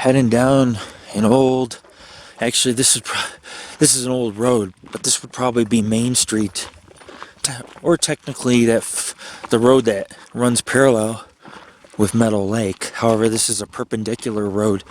heading down an old, actually this is an old road, but this would probably be Main Street, or technically the road that runs parallel with Meadow Lake. However, this is a perpendicular road,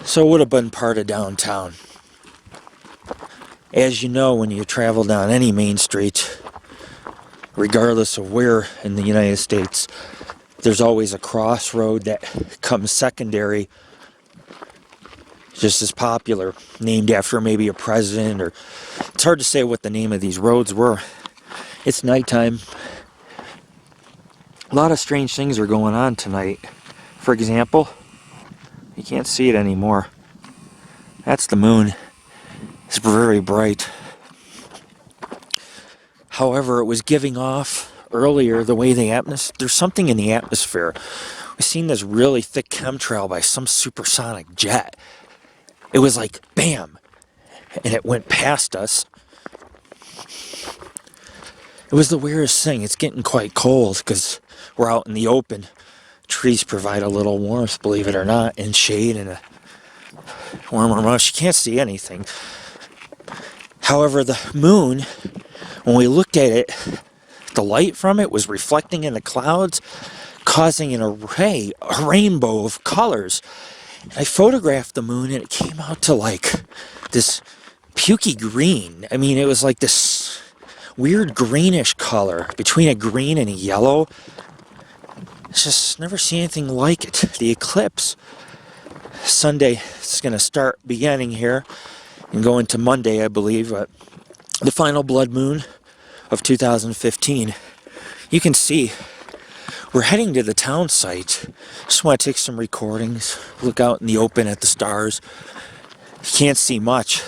so it would have been part of downtown. As you know, when you travel down any main street, regardless of where in the United States, there's always a crossroad that comes secondary, just as popular, named after maybe a president, or it's hard to say what the name of these roads were. It's nighttime. A lot of strange things are going on tonight. For example, you can't see it anymore. That's the moon. It's very bright. However, it was giving off earlier the way there's something in the atmosphere. We've seen this really thick chemtrail by some supersonic jet. It was like bam, and it went past us. It was the weirdest thing. It's getting quite cold because we're out in the open. Trees provide a little warmth, believe it or not, and shade and a warmer rush. You can't see anything. However, the moon, when we looked at it, the light from it was reflecting in the clouds, causing an array, a rainbow of colors. I photographed the moon and it came out to like this pukey green. I mean, it was like this weird greenish color between a green and a yellow. It's just never seen anything like it. The eclipse Sunday is going to start beginning here and go into Monday, I believe. The final blood moon of 2015. You can see we're heading to the town site. Just want to take some recordings, look out in the open at the stars. You can't see much.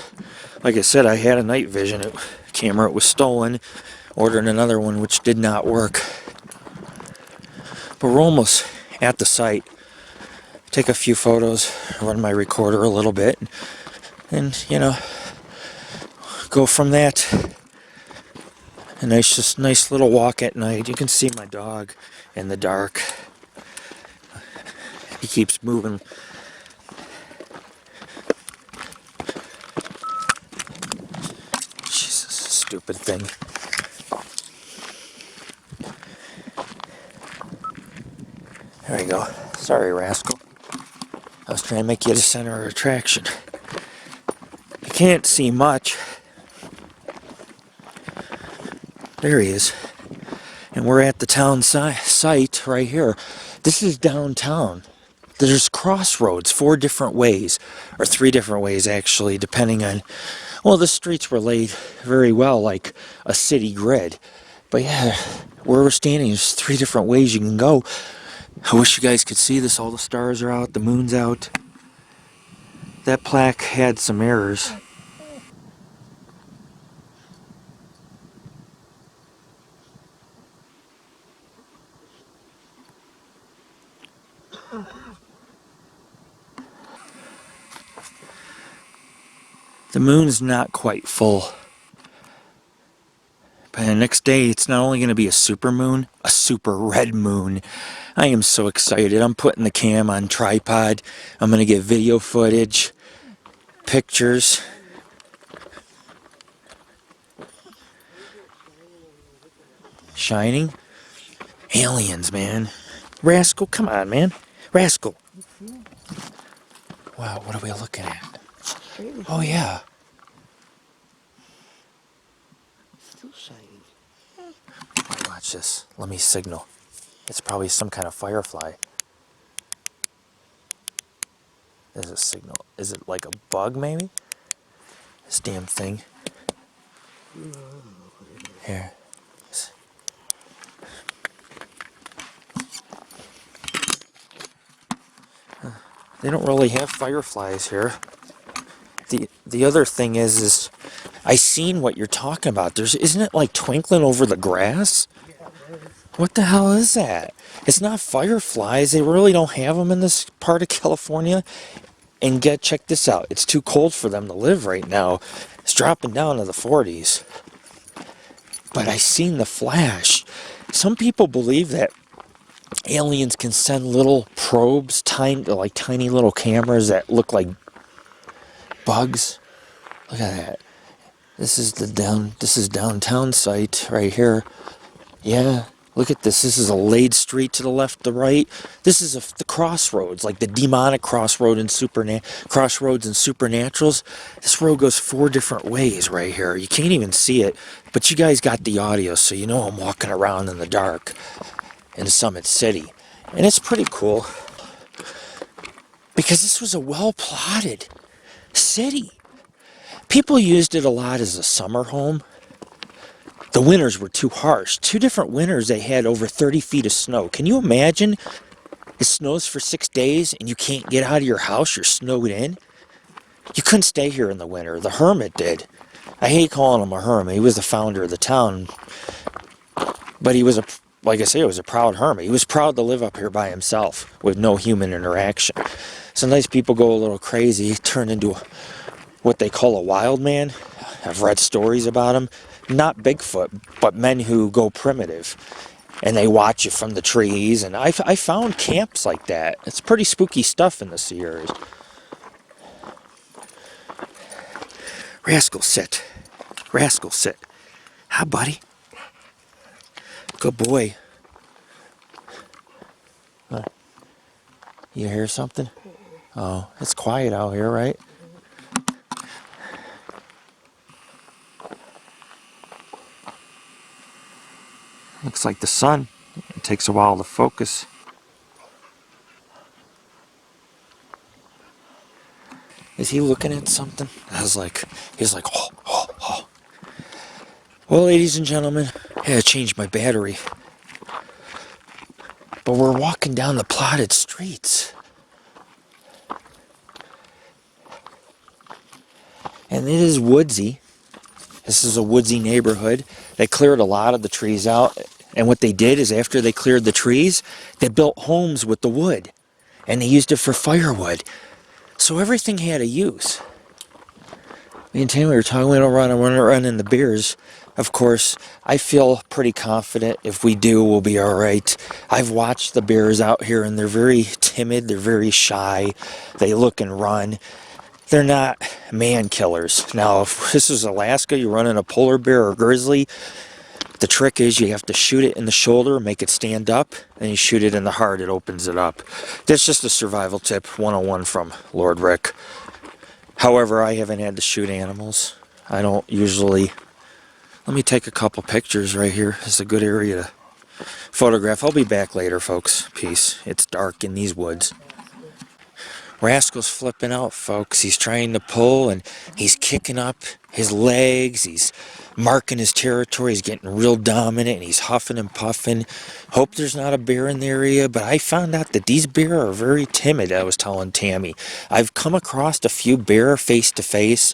Like I said, I had a night vision camera. It was stolen. Ordered another one which did not work. But we're almost at the site. Take a few photos, run my recorder a little bit, and you know, go from that. A nice little walk at night. You can see my dog in the dark. He keeps moving. Jesus, stupid thing. There we go. Sorry, rascal. I was trying to make you the center of attraction. You can't see much. There he is. And we're at the town site right here. This is downtown. There's crossroads 4 different ways, or 3 different ways actually, depending on, well, the streets were laid very well like a city grid. But yeah, where we're standing, there's 3 different ways you can go. I wish you guys could see this. All the stars are out, the moon's out. That plaque had some errors. The moon's not quite full. But the next day, it's not only going to be a super moon, a super red moon. I am so excited. I'm putting the cam on tripod. I'm going to get video footage, pictures. Shining? Aliens, man. Rascal, come on, man. Rascal. Wow, what are we looking at? Oh, yeah. Still shining. Watch this. Let me signal. It's probably some kind of firefly. Is it signal? Is it like a bug, maybe? This damn thing. Here. They don't really have fireflies here. The other thing is I seen what you're talking about. Isn't it like twinkling over the grass? What the hell is that? It's not fireflies. They really don't have them in this part of California. And check this out. It's too cold for them to live right now. It's dropping down to the 40s. But I seen the flash. Some people believe that aliens can send little probes, like tiny little cameras that look like bugs. Look at that. This is downtown site right here. Yeah, look at this. This is a laid street to the left, the right. This is the crossroads, like the demonic crossroads and supernaturals. This road goes 4 different ways right here. You can't even see it, but you guys got the audio, so you know I'm walking around in the dark in Summit City. And it's pretty cool because this was a well-plotted city. People used it a lot as a summer home. The winters were too harsh. 2 different winters they had over 30 feet of snow. Can you imagine? It snows for 6 days and you can't get out of your house. You're snowed in. You couldn't stay here in the winter. The hermit did. I hate calling him a hermit. He was the founder of the town. But he was like I say, he was a proud hermit. He was proud to live up here by himself with no human interaction. Sometimes people go a little crazy, turn into what they call a wild man. I've read stories about them. Not Bigfoot, but men who go primitive. And they watch you from the trees. And I found camps like that. It's pretty spooky stuff in the Sierras. Rascal, sit. Rascal, sit. Hi, buddy. Good boy. You hear something? Oh, it's quiet out here, right? Looks like the sun. It takes a while to focus. Is he looking at something? He's like, oh, oh, oh. Well, ladies and gentlemen, I had to change my battery. But we're walking down the plotted streets. And it is woodsy. This is a woodsy neighborhood. They cleared a lot of the trees out. And what they did is after they cleared the trees, they built homes with the wood. And they used it for firewood. So everything had a use. Me and Tammy were talking, we don't run in the beers. Of course, I feel pretty confident if we do, we'll be alright. I've watched the bears out here and they're very timid, they're very shy. They look and run. They're not man killers. Now, if this is Alaska, you're running a polar bear or grizzly, the trick is you have to shoot it in the shoulder, make it stand up, and you shoot it in the heart, it opens it up. That's just a survival tip 101 from Lord Rick. However, I haven't had to shoot animals. I don't usually... Let me take a couple pictures right here. It's a good area to photograph. I'll be back later, folks. Peace. It's dark in these woods. Rascal's flipping out, folks. He's trying to pull and he's kicking up his legs. He's marking his territory. He's getting real dominant and he's huffing and puffing. Hope there's not a bear in the area, but I found out that these bear are very timid, I was telling Tammy. I've come across a few bear face to face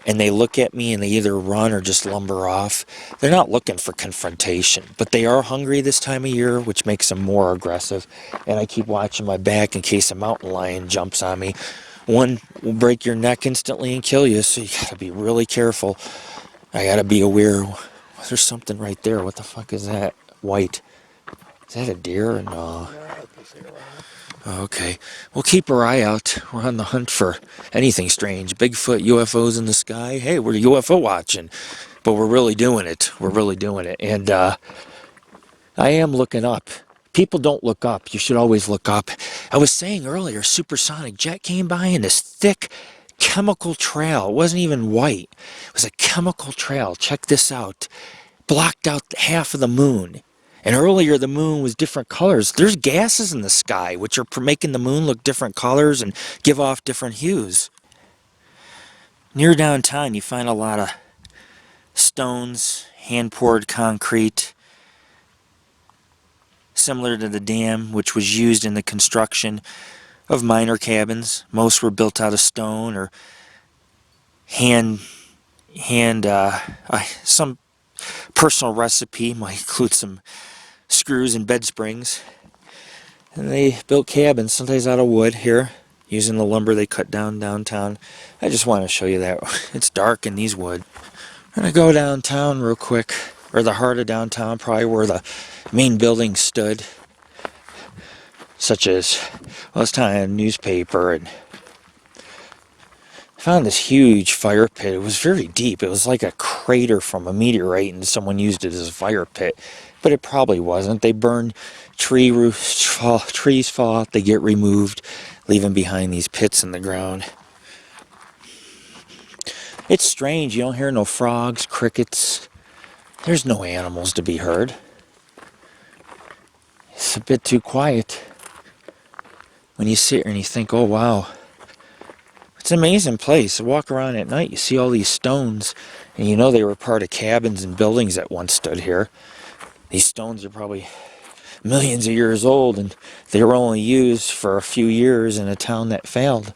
and they look at me and they either run or just lumber off. They're not looking for confrontation, but they are hungry this time of year, which makes them more aggressive. And I keep watching my back in case a mountain lion jumps on me. One will break your neck instantly and kill you, so you gotta be really careful. I gotta be aware. There's something right there. What the fuck is that? White. Is that a deer or no? Okay. We'll keep our eye out. We're on the hunt for anything strange. Bigfoot, UFOs in the sky. Hey, we're UFO watching. But we're really doing it. We're really doing it. And I am looking up. People don't look up. You should always look up. I was saying earlier, supersonic jet came by in this thick chemical trail. It wasn't even white. It was a chemical trail. Check this out. Blocked out half of the moon. And earlier the moon was different colors. There's gases in the sky which are making the moon look different colors and give off different hues. Near downtown you find a lot of stones, hand-poured concrete, similar to the dam which was used in the construction of miner cabins. Most were built out of stone or some personal recipe might include some screws and bed springs. And they built cabins, sometimes out of wood here, using the lumber they cut down downtown. I just want to show you that. It's dark in these woods. I'm going to go downtown real quick, or the heart of downtown, probably where the main building stood. such as, I was telling a newspaper, and I found this huge fire pit. It was very deep. It was like a crater from a meteorite, and someone used it as a fire pit. But it probably wasn't. They burn trees fall out, they get removed, leaving behind these pits in the ground. It's strange. You don't hear no frogs, crickets. There's no animals to be heard. It's a bit too quiet. When you sit here and you think, oh wow, it's an amazing place. You walk around at night, you see all these stones, and you know they were part of cabins and buildings that once stood here. These stones are probably millions of years old, and they were only used for a few years in a town that failed.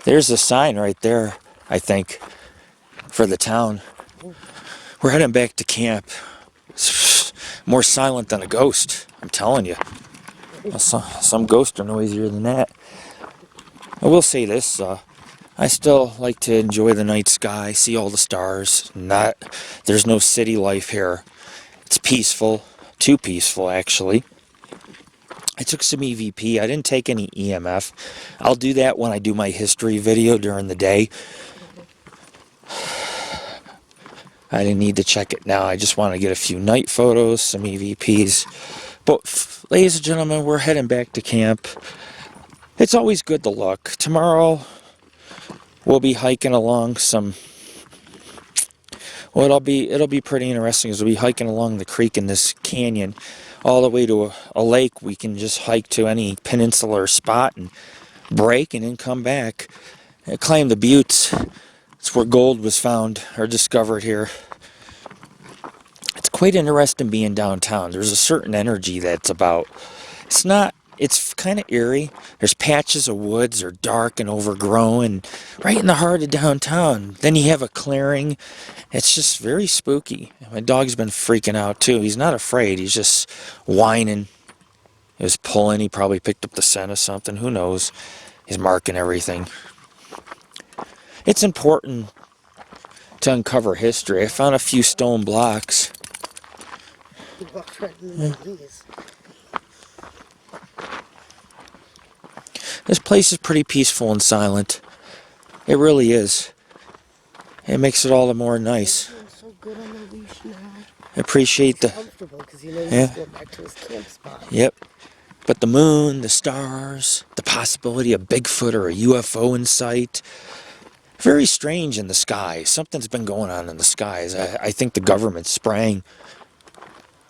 There's a sign right there, I think, for the town. We're heading back to camp. It's more silent than a ghost, I'm telling you. Some ghosts are noisier than that. I will say this, I still like to enjoy the night sky, see all the stars. There's no city life here. It's peaceful, too peaceful actually. I took some EVP. I didn't take any EMF. I'll do that when I do my history video during the day. I didn't need to check it now. I just want to get a few night photos, some EVPs. But, ladies and gentlemen, we're heading back to camp. It's always good to look. Tomorrow, we'll be hiking along some... Well, it'll be pretty interesting, because we'll be hiking along the creek in this canyon all the way to a lake. We can just hike to any peninsular spot and break and then come back and climb the buttes. It's where gold was found or discovered here. It's quite interesting being downtown. There's a certain energy that's about. It's kind of eerie. There's patches of woods are dark and overgrown right in the heart of downtown. Then you have a clearing. It's just very spooky. My dog's been freaking out too. He's not afraid. He's just whining. He was pulling. He probably picked up the scent of something. Who knows? He's marking everything. It's important to uncover history. I found a few stone blocks. He walked right into these. This place is pretty peaceful and silent. It really is. It makes it all the more nice. He's so good on the leash now. I appreciate the... Comfortable because you know he's Yeah. going back to his camp spot. Yep. But the moon, the stars, the possibility of Bigfoot or a UFO in sight. Very strange in the sky. Something's been going on in the skies. I think the government's spraying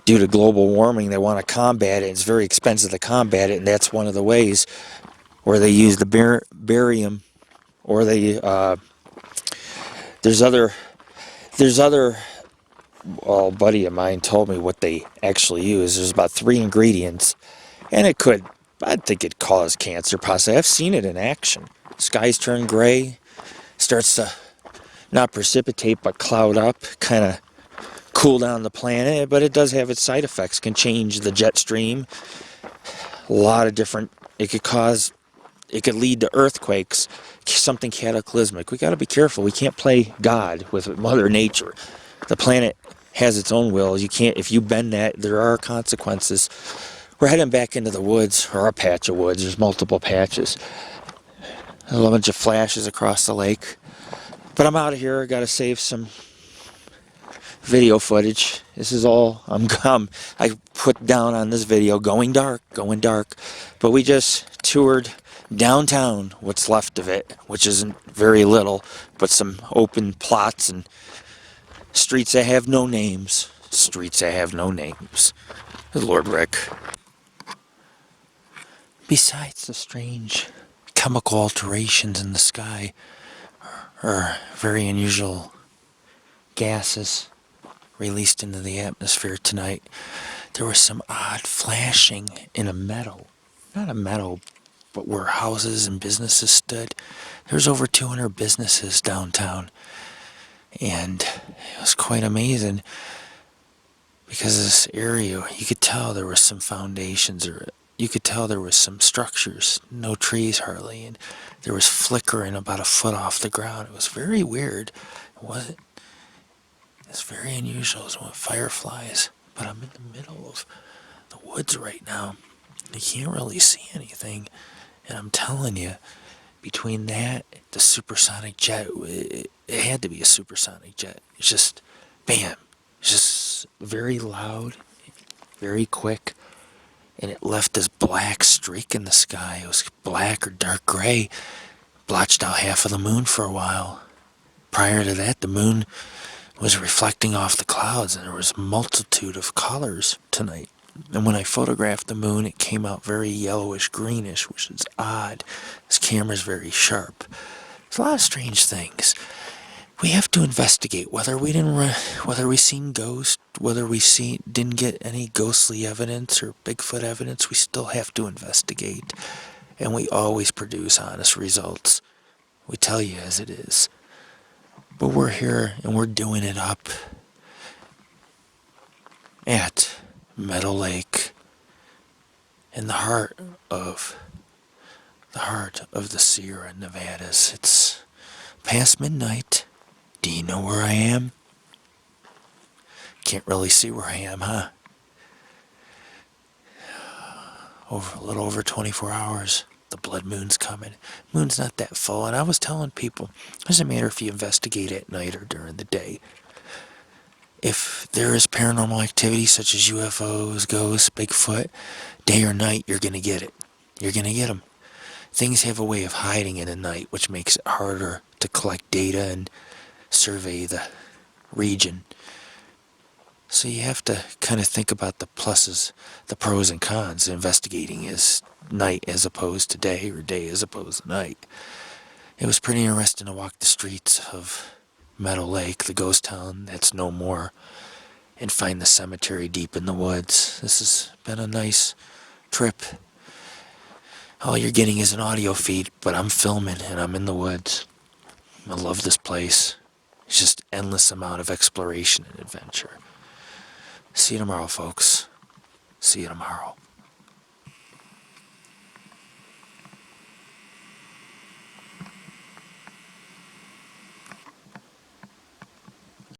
due to global warming. They want to combat it. It's very expensive to combat it, and that's one of the ways where they use the barium, or they there's other. Well, a buddy of mine told me what they actually use. There's about 3 ingredients, and I think it cause cancer possibly. I've seen it in action. Skies turn gray, starts to not precipitate but cloud up, kind of cool down the planet, but it does have its side effects. Can change the jet stream. A lot of different, it could lead to earthquakes, something cataclysmic. We got to be careful. We can't play God with Mother Nature. The planet has its own will. You can't, if you bend that, there are consequences. We're heading back into the woods, or a patch of woods. There's multiple patches. A bunch of flashes across the lake. But I'm out of here. I got to save some video footage. This is all I put down on this video. Going dark. But we just toured downtown, what's left of it, which isn't very little, but some open plots and streets that have no names. Lord Rick. Besides the strange chemical alterations in the sky, or very unusual gases released into the atmosphere tonight, there was some odd flashing in a meadow. Not a meadow, but where houses and businesses stood. There's over 200 businesses downtown. And it was quite amazing, because this area, you could tell there was some foundations, or you could tell there was some structures, no trees hardly, and there was flickering about a foot off the ground. It was very weird. It's very unusual. It was fireflies. but I'm in the middle of the woods right now. You can't really see anything. And I'm telling you, between that, the supersonic jet, it had to be a supersonic jet. It's just, bam. It's just very loud, very quick. And it left this black streak in the sky. It was black or dark gray. Blotched out half of the moon for a while. Prior to that, the moon was reflecting off the clouds, and there was a multitude of colors tonight. And when I photographed the moon, it came out very yellowish greenish, which is odd. This camera's very sharp. There's a lot of strange things. We have to investigate whether we seen ghosts, whether didn't get any ghostly evidence or Bigfoot evidence. We still have to investigate, and we always produce honest results. We tell you as it is. But we're here and we're doing it up at Meadow Lake in the heart of the Sierra Nevadas. It's past midnight. Do you know where I am? Can't really see where I am, huh? A little over 24 hours. The blood moon's coming. Moon's not that full, and I was telling people, it doesn't matter if you investigate at night or during the day. If there is paranormal activity such as UFOs, ghosts, Bigfoot, day or night, you're going to get it. You're going to get them. Things have a way of hiding in the night, which makes it harder to collect data and survey the region. So you have to kind of think about the pluses, the pros and cons. Investigating is night as opposed to day, or day as opposed to night. It was pretty interesting to walk the streets of Meadow Lake, the ghost town that's no more, and find the cemetery deep in the woods. This has been a nice trip. All you're getting is an audio feed, but I'm filming and I'm in the woods. I love this place. It's just endless amount of exploration and adventure. See you tomorrow, folks. See you tomorrow.